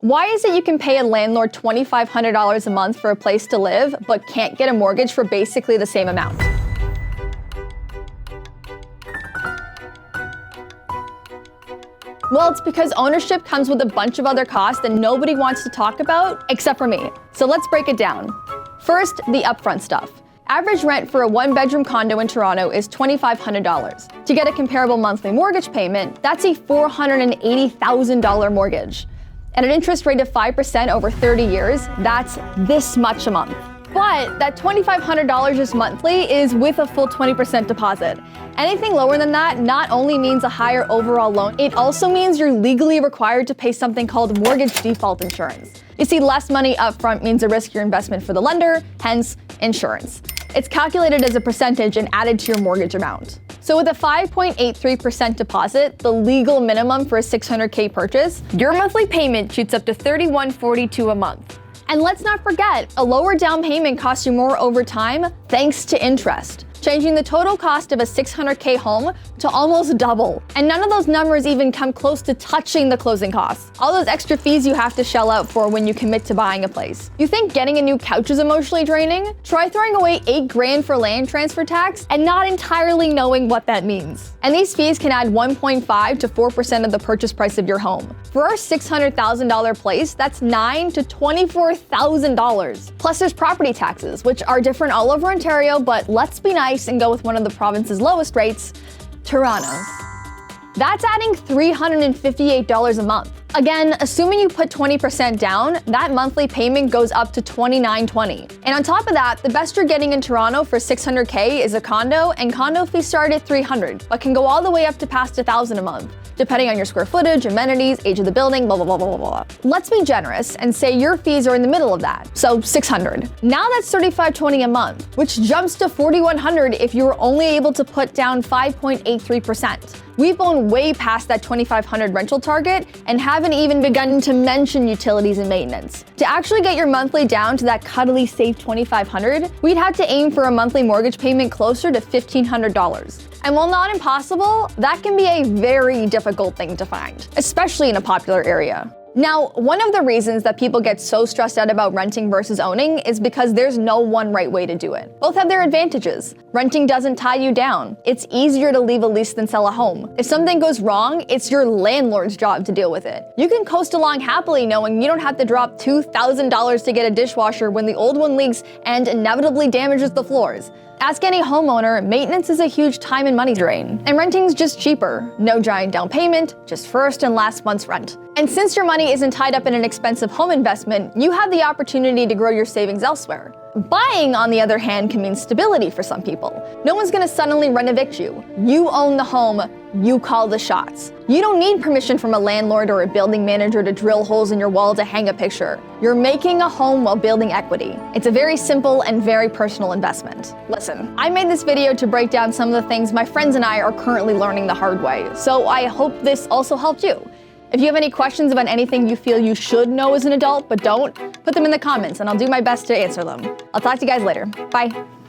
Why is it you can pay a landlord $2,500 a month for a place to live, but can't get a mortgage for basically the same amount? Well, it's because ownership comes with a bunch of other costs that nobody wants to talk about, except for me. So let's break it down. First, the upfront stuff. Average rent for a one-bedroom condo in Toronto is $2,500. To get a comparable monthly mortgage payment, that's a $480,000 mortgage. At an interest rate of 5% over 30 years, that's this much a month. But that $2,500 just monthly is with a full 20% deposit. Anything lower than that not only means a higher overall loan, it also means you're legally required to pay something called mortgage default insurance. You see, less money upfront means a riskier investment for the lender, hence insurance. It's calculated as a percentage and added to your mortgage amount. So with a 5.83% deposit, the legal minimum for a $600K purchase, your monthly payment shoots up to $3,142 a month. And let's not forget, a lower down payment costs you more over time thanks to interest, changing the total cost of a $600K home to almost double. And none of those numbers even come close to touching the closing costs. All those extra fees you have to shell out for when you commit to buying a place. You think getting a new couch is emotionally draining? Try throwing away $8,000 for land transfer tax and not entirely knowing what that means. And these fees can add 1.5 to 4% of the purchase price of your home. For our $600,000 place, that's $9,000 to $24,000. Plus there's property taxes, which are different all over Ontario, but let's be nice and go with one of the province's lowest rates, Toronto's. That's adding $358 a month. Again, assuming you put 20% down, that monthly payment goes up to $2,920. And on top of that, the best you're getting in Toronto for $600K is a condo, and condo fees start at $300, but can go all the way up to past $1,000 a month, depending on your square footage, amenities, age of the building, blah, blah, blah, blah, blah. Let's be generous and say your fees are in the middle of that, so $600. Now that's $3,520 a month, which jumps to $4,100 if you were only able to put down 5.83%. We've gone way past that $2,500 rental target and haven't even begun to mention utilities and maintenance. To actually get your monthly down to that cuddly safe $2,500, we'd have to aim for a monthly mortgage payment closer to $1,500. And while not impossible, that can be a very difficult thing to find, especially in a popular area. Now, one of the reasons that people get so stressed out about renting versus owning is because there's no one right way to do it. Both have their advantages. Renting doesn't tie you down. It's easier to leave a lease than sell a home. If something goes wrong, it's your landlord's job to deal with it. You can coast along happily knowing you don't have to drop $2,000 to get a dishwasher when the old one leaks and inevitably damages the floors. Ask any homeowner, maintenance is a huge time and money drain. And renting's just cheaper. No giant down payment, just first and last month's rent. And since your money isn't tied up in an expensive home investment, you have the opportunity to grow your savings elsewhere. Buying, on the other hand, can mean stability for some people. No one's gonna suddenly rent evict you. You own the home, you call the shots. You don't need permission from a landlord or a building manager to drill holes in your wall to hang a picture. You're making a home while building equity. It's a very simple and very personal investment. Listen, I made this video to break down some of the things my friends and I are currently learning the hard way, so I hope this also helped you. If you have any questions about anything you feel you should know as an adult but don't, put them in the comments and I'll do my best to answer them. I'll talk to you guys later. Bye.